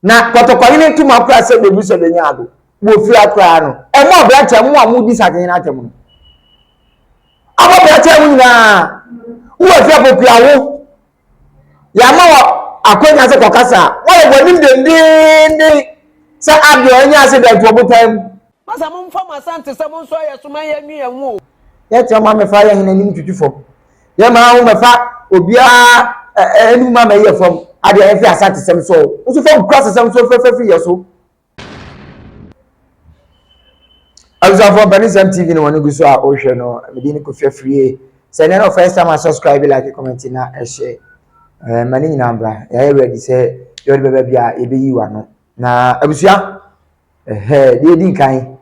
na kotokwa ni tuma kura se bebu so benya ado wo fi akra no e mo bracha mo amudi Asantehene atem no abo bracha mu na wo Afia Pokuaa wo ya ma akwenya se kokasa wo Wanim Dendenden se Abion nya se da to botam masa mo mfa Asante se mo nso ye soma ye nwi enwo ye ti ma me fa ye hinanim tutufo ye ma wo me fa obia enu ma me ye fom ade ye fi Asante sem so so fom cross sem so fe ye so Azafo Banism TV no wani guso a ohwe no medini ko free say na first time subscribe like comment na share mani nyina mbra ya ready say you be bia e be yiwa no na abusua de din kan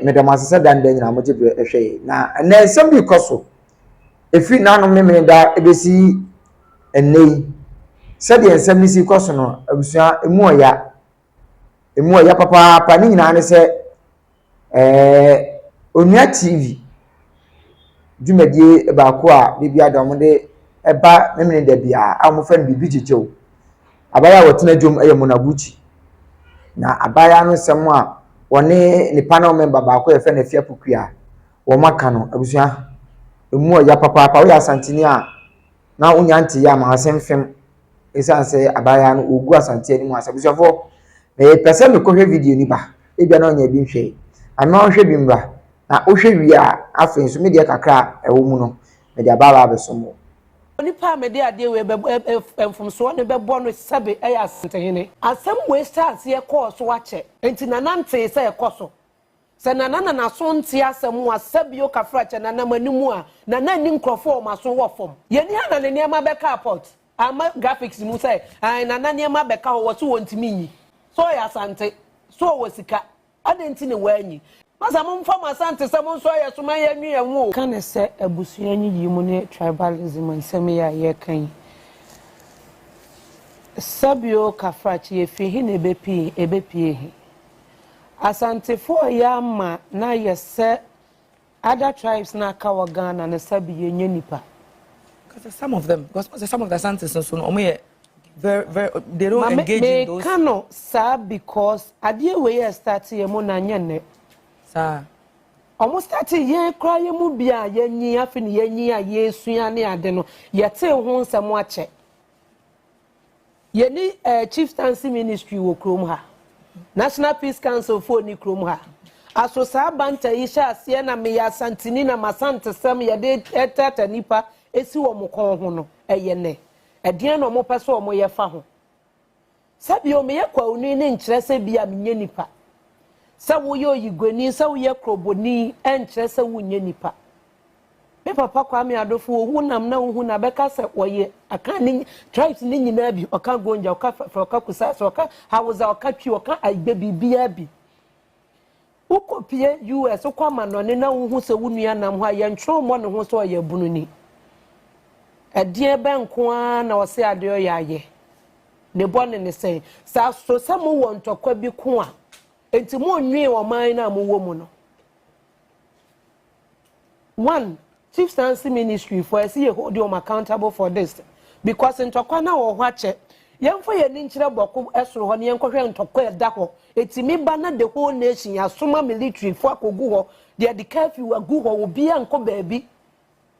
medam asese danden nyina mo gebe ehwe na na ensem bi koso efi nanu memene da ebesi enei said the ensem ni si koso no abusua emu oya papa ni nyina ne say Onua TV dwumadie baako a bibia dom de eba memene da bia amofa no bibi jejew abaya wotena dwom Monabuchi na abaya no sem a woni ne panel member baako efe na Afia Pokuaa wo maka no abusua emu oya papa wo Asantehene a na unya nti ya ma asemfem esanse abaya no ogu Asantehene mu asabusafo na pese me kohwe video ni ba ebia na onya bi nhwe ana ohwe bi mba na ohwe wi a afen so media kakra ewo mu no media baba abesomo oni pa media ade we emfomso ne bebo no sabe ya Asantehene asem we start ye course wache enti nanante se ye koso se nanana na so nti asem wa sabio kafra che nanam animu a nanani nkrofo ma so wo fom ye ni ana ne niam beka port ama graphics mu say ai nanani ma beka wo so wontimi yi so ya Asante so wo sika adenti ne wanyi masa mo mfa Asante se mo nso ye soma ye nwi enwo kan se abusua nyi yi mu ne tribalism nsem ya ye kan sabio kafrachi ye fi hi ne ebepie hi Asantefo ya ma na ye se other tribes na kawa Ghana na sabie nye nipa because some of them because some of the Asantes so no very they don't engage in those kano sa because adie we start ye mo na nyene sa almost start ye kra ye mu bia ye nyi afi ne ye nyi a ye sua ne ade no ye te ho nsem ache ye ni chieftaincy ministry wo krom ha National Peace Council for ni krom ha aso sa banta yi sha ase na me ya Asantehene na Asante sem ye de etata nipa esi wo mo kon ho no eye ne edian no mo pese wo mo ye fa ho sabi o me ye kwa onu ne nkyere se bia menye nipa sa wo ye oyigwani sa wo ye kroboni enkyere se wo nye nipa me papa kwa me adofo wo hunam na wo huna beka se wo ye aka ni tribes ni nyina bi oka gonja oka oka kusa so oka hauza oka twi oka agbe bibia bi ukopie US kwa manone na wo hu se wo nua nam ho ye ntro mo ne ho so ye bunu ni edie benko a na wose ade o yaye ne bone ne sei sa so samo wo ntokwa bi ko a enti mo nwie o man na mo wo mu no one chieftaincy ministry for see you hold you accountable for this because ntokwa na wo ho ache yemfo ye ni nkire boko esoro ho ne yenkohwe ntokwa eda ho etimi ba na the whole nation asoma military for akogu ho the curfew agu ho obi anko baabi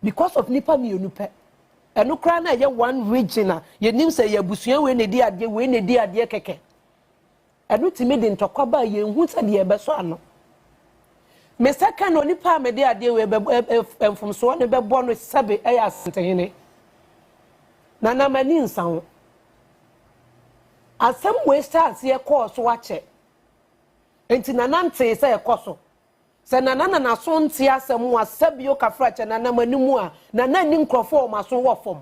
because of nipa mienu pe enu kra na ye one region ye nim say ye busua we ne di ade keke enu timi de ntokwa ba ye hu se de ye beso ano me second oni pa me de ade we emfomso ne bebo no sabe ya Asantehene na na mani nsan asem we start ye course wache enti na nante se ye koso se na na so nti asem wa sabio kafra che na na manimu a na ni nkrofo ma so wo fom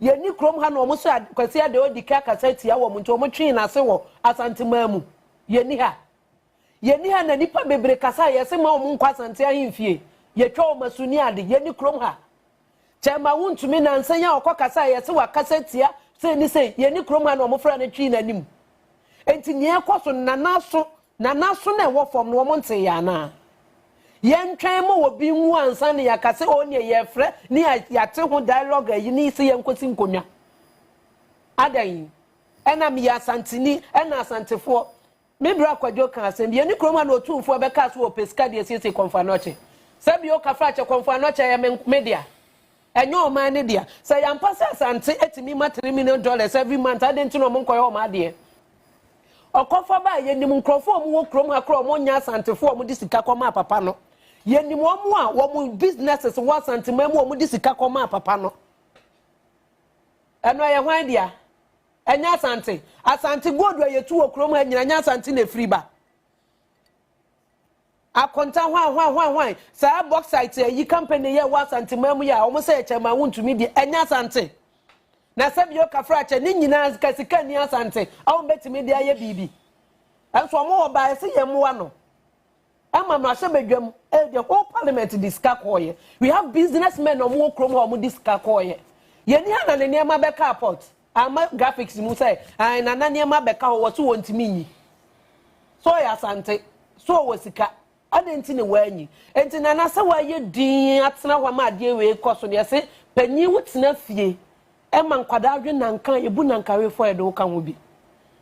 ye ni krom ha na omo so kwasi ade odika kasa tia wo mo nti omo twi na se wo Asantemamu ye ni ha na nipa bebre kasa ye se ma omo nkwa Asante ahimfie ye twa o masuni ade ye ni krom ha chema wuntumi na nsanya okokasa ye se wa kasa tia se ni se ye ni krom ha na omo fra na twi na nim enti nye ekoso na naso na wo fom no omo nte ya na yentwen mo wo bi nwu ansa ne yakase oni ye frɛ ne yate ho dialogue yi ni se yenkosi nkonwa adan ena me Asantini ena Asantefo me bra kwadwo kan asem ye ni kroma na Otumfuo be ka so opeska de siesie konfanoche sabi o kafra che konfanoche ya media enyo o man ne dia say yampa se Asante etimi ma $3 million every month adenti no mo nkoye o ma de okofa ba ye nim nkrofo mu wo krom akro mo nya Asantefo mo di sika koma papa no ye nim omo a wo mu businesses wo Asante mamu mo di sika koma papa no eno ye hwan dia enya Asante godu ye tu wo krom ha nyina nya Asante na free ba akonta hwan sa bauxite yi company ye wa Asante mamu ya o mo se chema wuntumi di enya Asante na sabi o kafra che ni nyina kasika ni Asante awu betimi di aye bibi enso mo wo ba se ye mo no ama ma se bedwam the whole parliament discuss koye we have businessmen o mo krom ho mo discuss koye ye ni ana ne niam be ka port ama graphics mu say ai na niam be ka ho wo so wontimi nyi so ya Asante so wo sika adenti ne wanyi enti na se wa ye din atena hwa ma ade we koso ne se panyi wutena fie ema nkwada adwe nankan ebu nankawe fo edo ka ho bi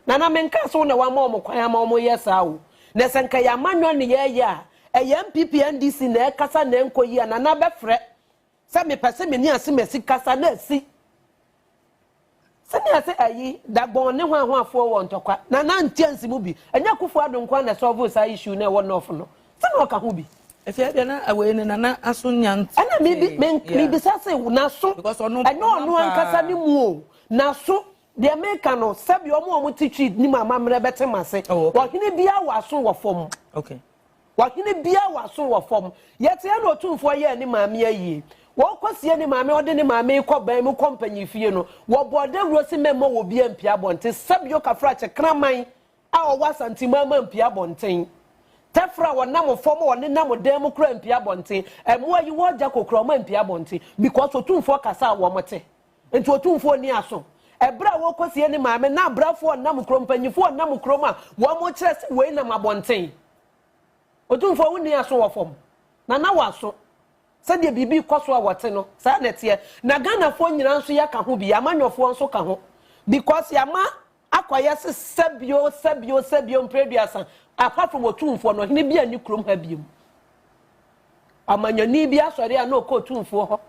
na menka so na wa ma o kwan ama o yesa wo na se nka ya manwo ne ye ya MPP NDC na kasa na enkoyi na befre se me pese me ni ase mesi kasa na asi se ni ase ayi da bon ne hwan hwan afo wo ntokwa na ntiansi mu bi enya kufu adonkwa na solve sa issue na wo no no se no ka ho bi efia de na awe ne na aso nyant ana me bi sase na so ono ankasa ni mu o na so de America no sabi omo teach ni mama mre bete mase wo hene bia waso wo fom okay wo hene bia waso wo fom yete na Otumfuo ye ni maame ayi wo kwasie ni maame ode ni maame ko ban mu company fie no wo bode rosi memo wo bia mpia bonte sabi o kafra che kraman a o wasanti mama mpia bonten tefra wonam fom woni nam dem kra mpia bonten emo ayi wo ja kokro ma mpia bonten because Otumfuo kasa wo mote enti Otumfuo ni aso ebra wo kwasie ni maame na brafo nam krompanyifo nam kroma wo mo kire se we nam abonten Otumfuo woni aso wo fom na waso se de bibi koso a wote no sa nete na Ghana fo nyina nso ya ka ho bi amanyofo nso ka ho because yama akwaya se sebio mpreduasa apart from Otumfuo no hene bia ni krom ha biem amanyani bia sori a no ko Otumfuo ho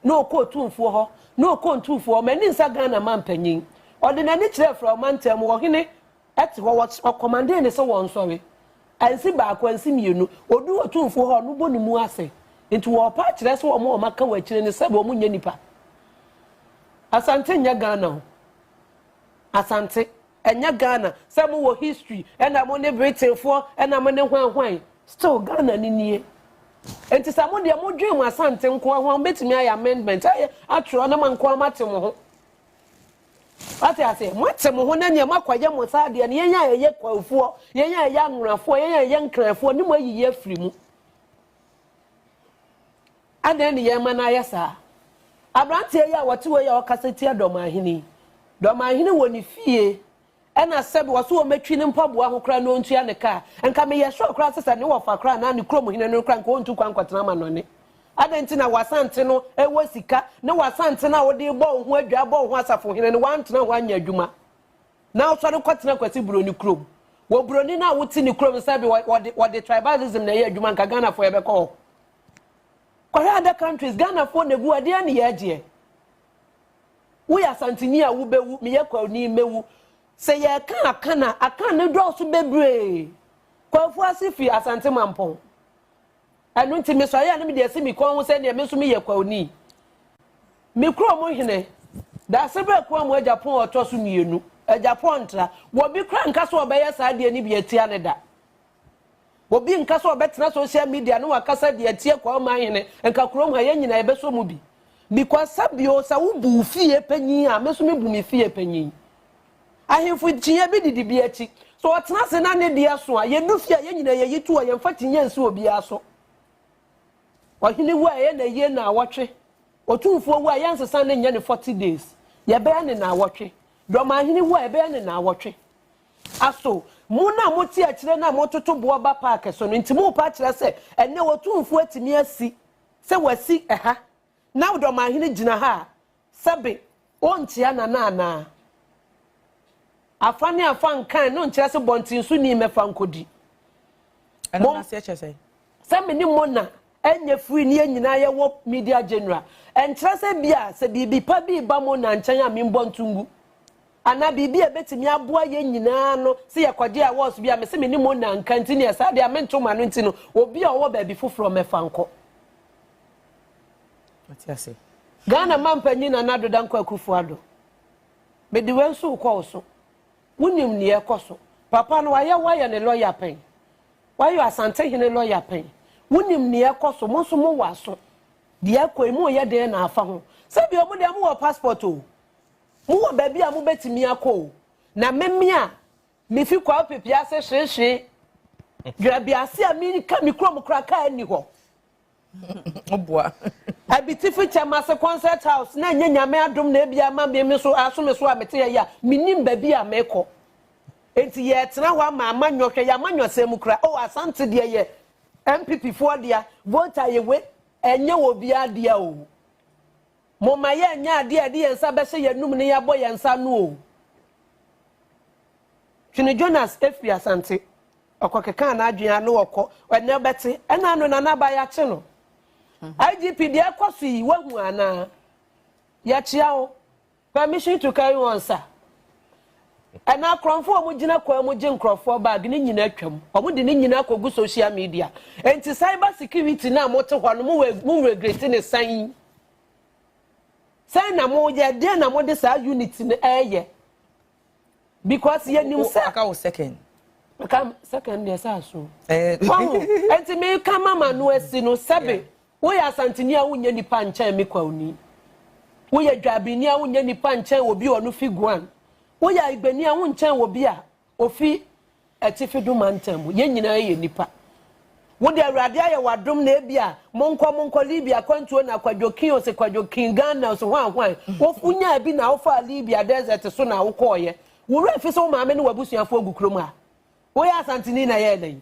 no ko Otumfuo ho no ko Otumfuo mani nsa Ghana mampanyin ordinary kire from mantem wo hene eti wo commande ne se won sori ansi ba ko ansi mienu odu Otumfuo ho no bonu mu ase enti wo pa kire se wo mo maka wa kire ne se bo mu nya nipa Asante nya Ghana ho Asante enya Ghana se mo wo history ena mo ne Britain fo ena mo ne hwan still Ghana ni nie enti sa mo de mo dwen mu Asante nko ho betimi ay amendment ay atro na man ko amatem ho ati ase mo tem ho na ne makwaye mo sa de ne yenya ye kwafuo yenya ye anwrafo yenya ye nkrafo ni mo ayiye afiri mu adan ne ye mana yesa abrante ye a wote we ye okaseti adomahini woni fie ena sebe wo so metwi ne mpaboa ho kra no ntua ne ka enka me ye sho kra sesa ne wo fa kra na ne krom hine no kra nko ontu kwa nkwatena ma no ne adenti na wasante no ewo sika ne wasante na wo de bo ho adwa bo ho asafo hine ne wantena ho anya adwuma na wo so ne kwatena kwati broni krom wo broni na wo ti ne krom sebe wo de tribalism na ye adwuma nka Ghana fo ye be ko kwara other countries Ghana fo ne gu ade ne ye agye wo ya Asantehene a wo bewu me ye kwa ni mewu se ye aka ne do so bebre kwafu asifi Asante mampon anu nti me so ya ne me de se mi kon wo se ne me so me ye kwa oni me kro mo hene da se be kwa mo Japan oto so mienu Japan tra wo bi kra nka so obe ye sa de ni bi atia ne da wo bi nka so obetena social media no wakasa de atia kwa ma hene nka kro mo ye nyina ye be so mu bi because sabio sa wo bu fie panyin a me so me bu me fie panyin ahemfu tinye bi didi bi achi so otena se na ne dia so a ye du fie ye nyina ye yitu o ye mfa tinye nsi obi aso ohini wo ye na ye na awotwe Otumfuo wo ye nsesa ne nya ne 40 days ye be ne na awotwe doma ahini wo ye be ne na awotwe aso mu na moti a kire na mototo bo ba park so no ntimo pa kire se ene Otumfuo atimi asi se wasi eha na doma ahini gina ha sebe ontia na afane afan kan no nkyerɛ se bontin so ni mefa nkodi ɛno na se kyerɛ sɛ me ni mona enye free ni nyina ye wo media general enkyerɛ se bia se bibi pa bi ba mo na nkyɛn a membo ntungu ana bibi ebetimi aboa ye nyina no se ye kwade a wos bia me se me ni mona nkanti ne sa de amento ma no nti no obi a wo ba bi foforo mefa nko matiase Ghana mampanyi na nado danko akufuado me de wenso ko so wonim ne ekoso papa no waye ne lawyer pen waye Asantehene lawyer pen wonim ne ekoso mo so mo waso de akoimu ye de na afa ho se bi omo de mo wo passport o mo wo ba bi a mo betimi akọ na memia me fi kwa pepia se hwehwe grabi ase a mi ka mi krom kraka ani ho oboa abitifu chama se concert house na nyanyame adom na bia ma me so aso me so a mete ya minim ba bi a meko enti ye tena ho ama amanyohwe ya amanyosem kra o Asante de ye MPP for dia voter ye we enye wo bia dia o moma ye nya ade yensa be se yenum ne ya boy yensa no o Twene Jonas Afia Asante okokeka na adwea no wokọ ene bete ena no na naba ya che no IGP de akoso yi wahu ana ya chia o permission to carry on sir ana kronfo o mugina kwa mugye nkrofo bag ni nyina atwam o de ni nyina kogu social media enti cyber security na mote hɔ no mu regret ne san na mo ye de na mo de sa unit ne eye because ye nim say aka wo second yes aso enti me ka mama no asi no sebe wo ya Asantehene a wonya nipa nkyɛn me kwa oni wo ya dwabeni a wonya nipa nkyɛn obi onu figuan wo ya igbeni a wo nkyɛn obi a ofi atifidu mantam ye nyina ye nipa wo de awrade aye wadom na ebia monko Libya kwantuo na kwadwokin o se kwadwokin Ghana so hwan wo funya bi na wo fa Libya desert so na wo koye wo refi so maame ne wabusuafo agukrom a wo ya Asantehene na ye dan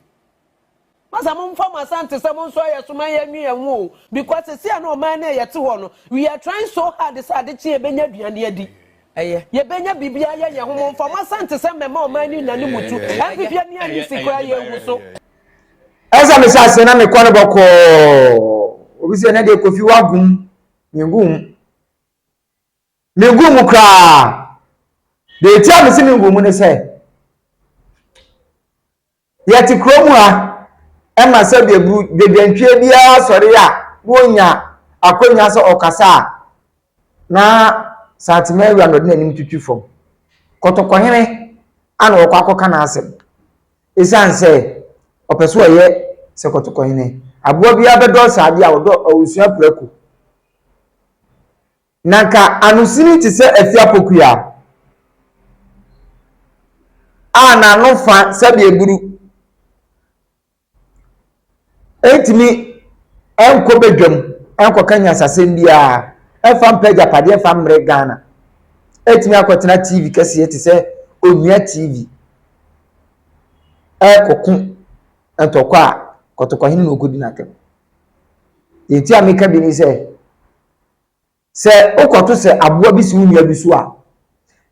masa mo mfa Asante se mo nso ye so man ye nwe enwo because see na man na ye te ho no we are trying so hard this adechie ebenya duane adi ye benya bibia ye ho mo mfa Asante se mema o man ni na ni mutu bibia ni ani sikra ye hu so esa me sase na me kwano boko obi se na de kofi wagum mingum kra de tia me se mingum ne se ye ti kromu ha Emma said the dentwe bia sori a wonya akonya so okasa na santimeru anode na nim tutu fom kotokohene ana okwakoka na asem esan se opeso ye se kotokohene aboa bia bedo saade a wodo osua praku nanka anusini ti se Afia Pokuaa ana no fa sabe eguru etimi enko bedwam enko kanya sasem bia efam page pade efam mre Ghana etimi akotena TV kase eti se onua TV ekokun entokwa kotokohene no gudi natem enti ameka bi ni se okoto se aboa bi si unua bi so a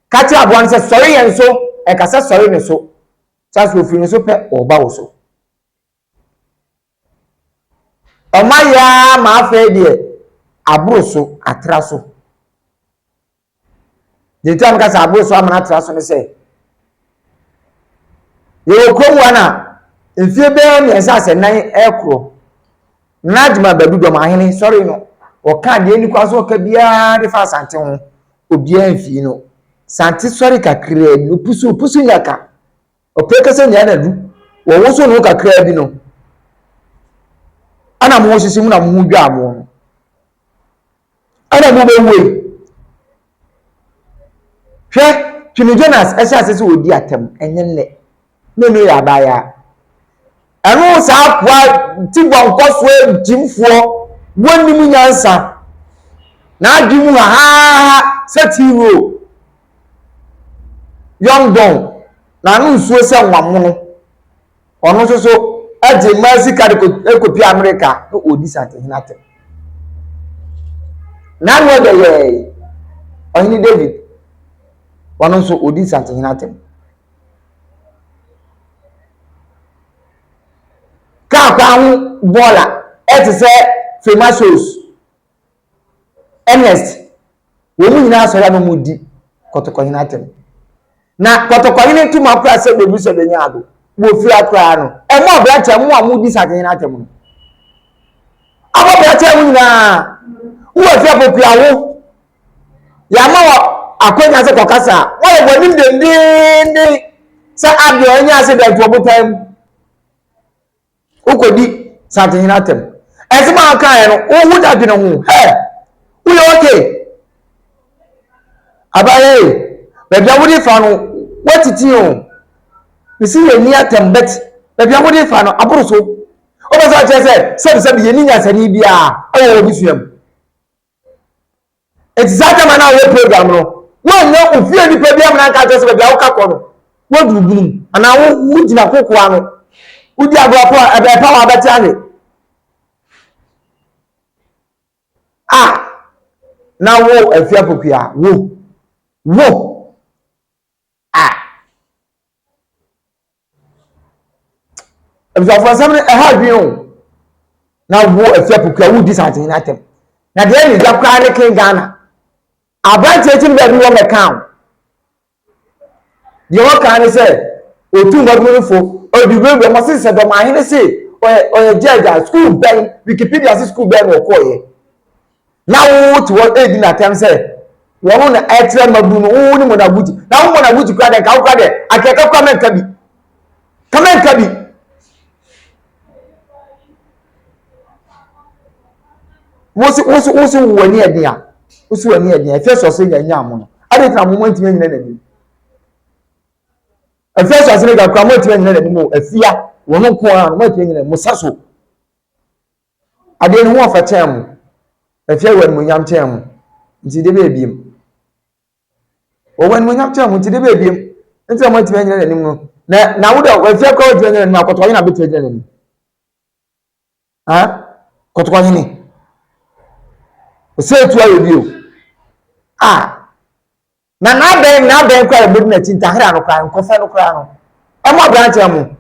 kati aboa se sori yen so e kasa sori ne so saso ofiri ne so pe oba wo so Omaya ma afa de aburo so atra so de tam ka sa aburo so amana atra so ne se ye okrowa na efie be me esa se nan ekro najma badudo ma hene sorry no o ka de ni kwa so o ka bia de fa Asante ho obi anfi no Sante sorry kakra bi pusu nyaka o peka se nya na du wo so no kakra bi no ana mo sisi mu na mo dwa mo ana mo be we hwe Twene Jonas esa asese odi atem enye ne ya baya anu sa kwa tibwa nkoso jimfo woni mu nyansa na adwimu ha setiro young don na anu nsuo se nwamo no ono so aje masi kade ko ekopi America no odi Asantehene atem na no de ye Ohini David ono so odi Asantehene atem akwa bola et say famous shows Ernest wo mu nyina so ya no mudi kotokoyin atem na kotokoyin ntu makura se bebu so benya ado wo fi akra no e mo obranche mo amudi sakin atem no abo brache mu nyina wo Afia Pokuaa wo ya ma wo akonya se kokasa wo Wanim Dendenden se Abion nya se de to botam ukodi Asantehene atem ezima aka no wo huda dwene ho wo yo okay abaye bebi awudi fa no watiti o bisi ye ni atem bet bebi awudi fa no aburu so o ba so che se ye ni nyasani bia e wo bisuam exactly man na program no wo nya ofie ni pe bia man ka che se bebi awuka ko no wo dubunum ana wo gina kokoa no udi agwapo ebe pa wa beti ane na wo Afia Pokuaa wo ebisa for some Abion na wo Afia Pokuaa wo di Asantehene atem na de ni jakwa ne ken Ghana abante tim da bi wo meka de wo kan se Otumfuo odibebe mo se do ma hene se o jeja school ben Wikipedia se school ben wo koye na wo to wo edi na tem se wo na etre mabu no wo ni mo na buti na wo mo na buti kwa de ka wo kwa de akeka kwa men kabi wosi wani adia wosi wani adia Afia so nya amo no ade tra mo ntime nyina na ni Afia so ga kwa mo ntime nyina na ni mo Afia wo no ko an mo ntime nyina mo saso ade ni ho fa tem Afia wani mo nyam tem nti de be biem wo wani mo nyam tem nti de be biem nti mo ntime nyina na ni mo na wo da Afia kwa ntime nyina na akoto yin abetu nyina na ni koto yin say to you na ben kwa ebu na tinta hera no kwa nkofa no kwa no e mo branch amu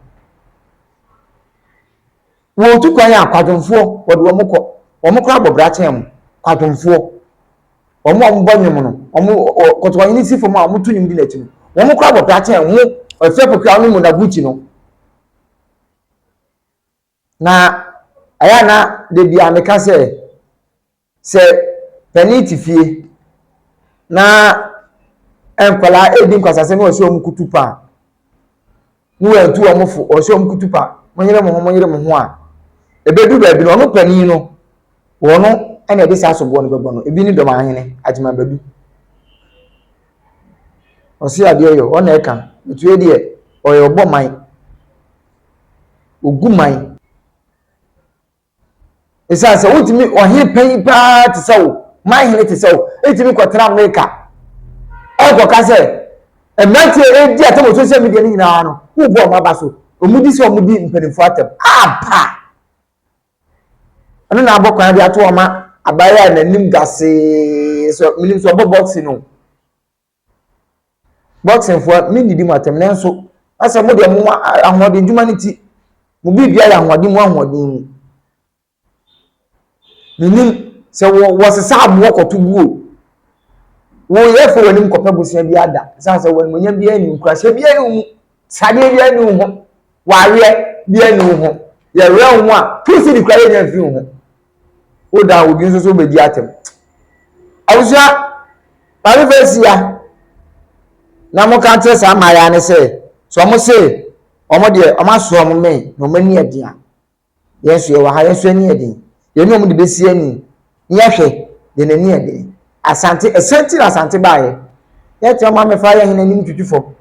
wo tu kwa ya Kwadwomfuo wode wo mokọ abo branch amu Kwadwomfuo wo mo banyum no wo koto yin si fo ma wo tu nyum di na ti wo mokọ abo branch amu Afia Pokuaa no mo na buchi no na aya na de bia meka se peniti fie na enkwala edi nkwasase na oso omkutupa nu entu omfo oso omkutupa monyere mo ho a ebedu ba bi no no pani no wono ene de saso bo no bebo no ebi ni do ma hene ajima badu osi ade yo ona eka etu ede oyo bo man oguman esa se utimi ohe pan pa ti sawo man hene ti sawo etimi kwatra America ego ka se emanti edi atam social media ni nyina no wo bo ma ba so omudi se omudi mpanimfo atam pa anu na abokwan bi ato oma abaya na nim gase so minim so boxing no boxing fo mi didi matam na nso asa mo de mo ahode djuma ni ti mo bibia ya ahode mo ahode minim se wo sesa abo koto buo wo ye fo Wanim kopa busia bi ada sanse Wanim nya bi ani nkurase bi ani hu sade bi ani hu wawe bi ani hu ye re hu a tusi di kware nya fi hu o da obi nso so bedi atem awusia pare fesia na mo kan tre sa ma ya ne se so mo se omo de o ma so omo me no mani adia yesu ye wa ha yesu ani adi ye no mo de besi ani ye hwe de nani adi Asante bae ye ti o ma me fa ye hene nim twitwifo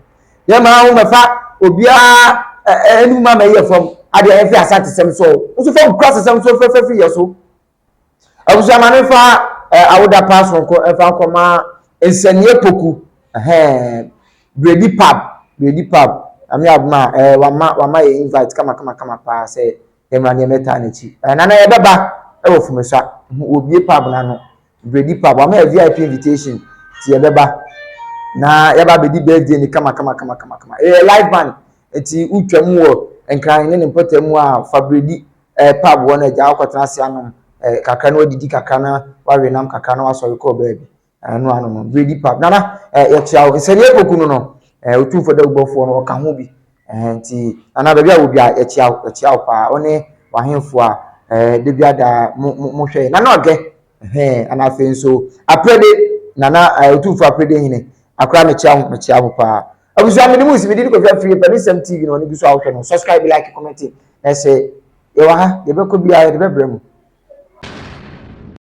ye ma wo me fa obia enu ma me ye fom ade ye fi Asante sem so so fom cross sem so fe ye so abuja ma me fa awoda pass ko e fa ko ma ensanie poku bredi pub ami abma wa ma ye invite kama pa se ye ma ne meta na chi na ye beba e wo fumesa obi pub na no bredi pub wa ma VIP invitation ti ye beba na ye ba be di birthday ni kama live band eti utwam wo enkran ne potem a fa bredi pub one agya akotena se anom kakra na odidi kakra na wawe nam kakra na wasori ko baby no ano no ready pub nana ye chia nsani Poku no Otumfuo da ubofo no ka ho bi nti ana ba bia wo bia ye chia pa one wahemfo a de bia da mo hwe na na oge ana afi nso aprede nana Otumfuo aprede hine akra me chia pa abuzu amini mu sibidi ko fia free Penisem TV no ni bi so awhwe no subscribe like comment say ye wa ha ye be ko bia ye be bremu